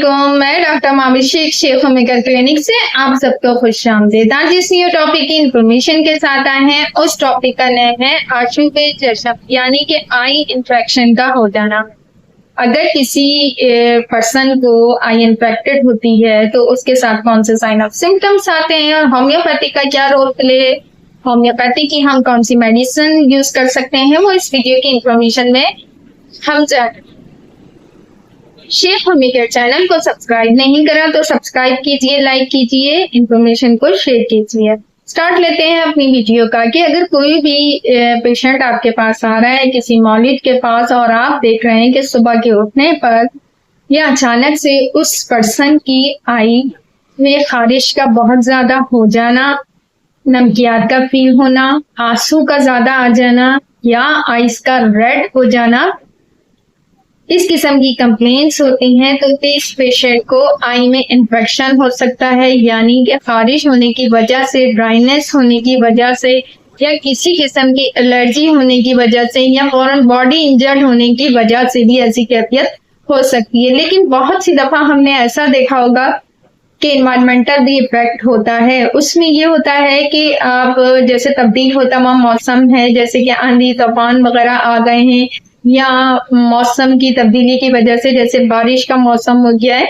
अस्सलामुअलैकुम, मैं doctor मामिर Sheikh homeopath clinic से आप सबको खुशामदीद। आज जिस न्यू टॉपिक की इंफॉर्मेशन के साथ आए हैं उस टॉपिक का नाम है आंसू पे चशम, यानी कि आई इन्फेक्शन का हो जाना। अगर किसी पर्सन को आई इन्फेक्टेड होती है तो उसके साथ कौन से साइन ऑफ सिम्टम्स आते हैं और होम्योपैथी का क्या रोल प्ले, होम्योपैथी की हम कौन सी मेडिसिन यूज कर सकते हैं, वो इस वीडियो की इंफॉर्मेशन में हम जानेंगे। शेख होमियोपैथ चैनल को सब्सक्राइब नहीं करा तो सब्सक्राइब कीजिए, लाइक कीजिए, इंफॉर्मेशन को शेयर कीजिए। स्टार्ट लेते हैं अपनी वीडियो का कि अगर कोई भी पेशेंट आपके पास आ रहा है किसी मौलिद के पास और आप देख रहे हैं कि सुबह के उठने पर या अचानक से उस पर्सन की आई में खारिश का बहुत ज्यादा हो जाना, नमकियात का फील होना, आंसू का ज्यादा आ जाना या आइस का रेड हो जाना, इस किस्म की कंप्लेंट्स होती हैं तो इस पेशेंट को आई में इन्फेक्शन हो सकता है, यानी कि खारिश होने की वजह से, ड्राइनेस होने की वजह से या किसी किस्म की एलर्जी होने की वजह से या फौरन बॉडी इंजर्ड होने की वजह से भी ऐसी कैफियत हो सकती है। लेकिन बहुत सी दफा हमने ऐसा देखा होगा कि इन्वायरमेंटल भी इफेक्ट होता है। उसमें ये होता है कि आप जैसे तब्दील होता हुआ मौसम है, जैसे कि आंधी तूफान वगैरह आ गए हैं या मौसम की तब्दीली की वजह से जैसे बारिश का मौसम हो गया है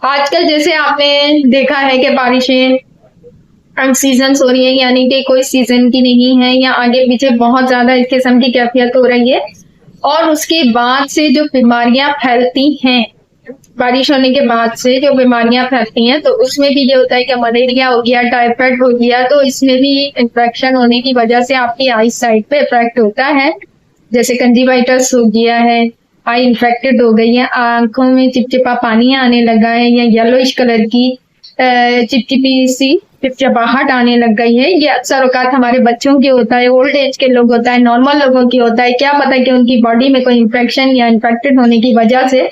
आजकल, जैसे आपने देखा है कि बारिशें अनसीजन हो रही है, यानी कि कोई सीजन की नहीं है या आगे पीछे बहुत ज्यादा इस किस्म की कैफियत हो रही है। और उसके बाद से जो बीमारियां फैलती हैं, बारिश होने के बाद से जो बीमारियां फैलती हैं, तो उसमें भी ये होता है कि मलेरिया हो गया, टाइफाइड हो गया, तो इसमें भी इन्फेक्शन होने की वजह से आपकी आई साइड पे इफेक्ट होता है। जैसे कंजक्टिवाइटिस हो गया है, आई इन्फेक्टेड हो गई है, आंखों में चिपचिपा पानी आने लगा है या येलोइश कलर की चिपचिपी सी चिपचिपाहट आने लग गई है। ये अक्सर औकात हमारे बच्चों के होता है, ओल्ड एज के लोग होता है, नॉर्मल लोगों की होता है। क्या पता कि उनकी बॉडी में कोई इन्फेक्शन या इन्फेक्टेड होने की वजह से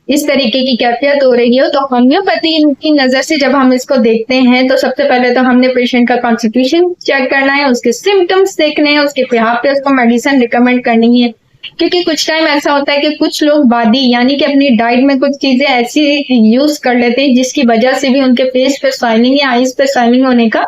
इस तरीके की कैफियत हो रही हो। तो होम्योपैथी की नजर से जब हम इसको देखते हैं तो सबसे पहले तो हमने पेशेंट का कॉन्स्टिट्यूशन चेक करना है, उसके सिम्टम्स देखने हैं, उसके बिहाफ पे उसको मेडिसिन रिकमेंड करनी है। क्योंकि कुछ टाइम ऐसा होता है कि कुछ लोग बादी यानी कि अपनी डाइट में कुछ चीजें ऐसी यूज कर लेते हैं जिसकी वजह से भी उनके फेस पे स्वेलिंग या आईज पे स्वेलिंग होने का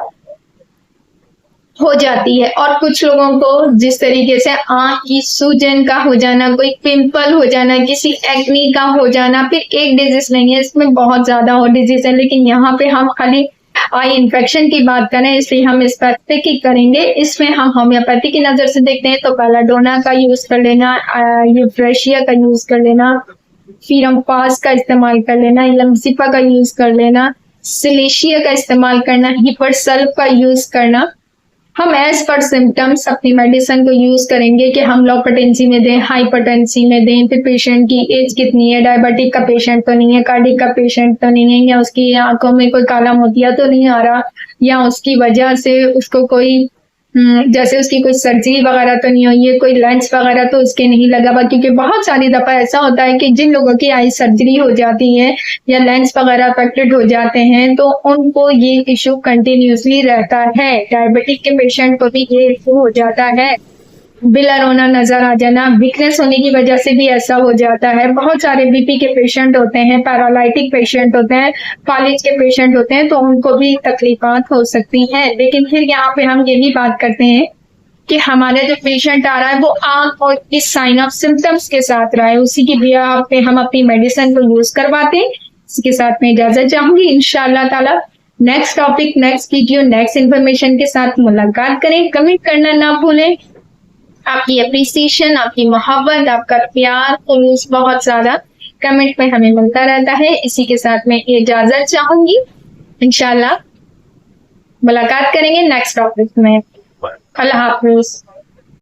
हो जाती है। और कुछ लोगों को जिस तरीके से आंख की सूजन का हो जाना, कोई पिंपल हो जाना, किसी एक्नी का हो जाना, फिर एक डिजीज नहीं है, इसमें बहुत ज्यादा और डिजीज है, लेकिन यहाँ पे हम खाली आई इन्फेक्शन की बात करें इसलिए हम इस पर स्पेसिफिक करेंगे। इसमें हम होम्योपैथी की नजर से देखते हैं तो बेलाडोना का यूज कर लेना, यूफ्रेशिया का यूज कर लेना, फीरमपास का इस्तेमाल कर लेना, लमसिफा का यूज कर लेना, सिलेशिया का इस्तेमाल करना, हिपरसल्फ का यूज करना। हम एज पर सिम्टम्स अपनी मेडिसिन को यूज करेंगे कि हम लो पोटेंसी में दें, हाइपरटेंसी में दें, फिर पेशेंट की एज कितनी है, डायबिटिक का पेशेंट तो नहीं है, कार्डिक का पेशेंट तो नहीं है, या उसकी आंखों में कोई काला मोतिया तो नहीं आ रहा, या उसकी वजह से उसको कोई जैसे उसकी कोई सर्जरी वगैरह तो नहीं हुई है, कोई लेंस वगैरह तो उसके नहीं लगा हुआ। क्योंकि बहुत सारी दफा ऐसा होता है कि जिन लोगों की आई सर्जरी हो जाती है या लेंस वगैरह अफेक्टेड हो जाते हैं तो उनको ये इशू कंटिन्यूसली रहता है। डायबिटिक के पेशेंट को भी ये इशू हो जाता है, बिलर होना, नजर आ जाना, वीकनेस होने की वजह से भी ऐसा हो जाता है। बहुत सारे बीपी के पेशेंट होते हैं, पैरालाइटिक पेशेंट होते हैं, फालिज के पेशेंट होते हैं, तो उनको भी तकलीफात हो सकती हैं। लेकिन फिर यहाँ पे हम ये भी बात करते हैं कि हमारे जो पेशेंट आ रहा है वो आंख और इस साइन ऑफ सिम्टम्स के साथ रहा है, उसी की बिहाफ पे हम अपनी मेडिसिन को यूज करवाते हैं। इसके साथ में इजाजत चाहूंगी। इंशाअल्लाह ताला next topic, next video, next information के साथ मुलाकात करें। कमेंट करना ना भूलें। आपकी अप्रिसिएशन, आपकी मोहब्बत, आपका प्यार खलूस बहुत ज्यादा कमेंट में हमें मिलता रहता है। इसी के साथ मैं इजाजत चाहूंगी। इंशाल्लाह मुलाकात करेंगे नेक्स्ट टॉपिक में। अल्लाह हाफिज।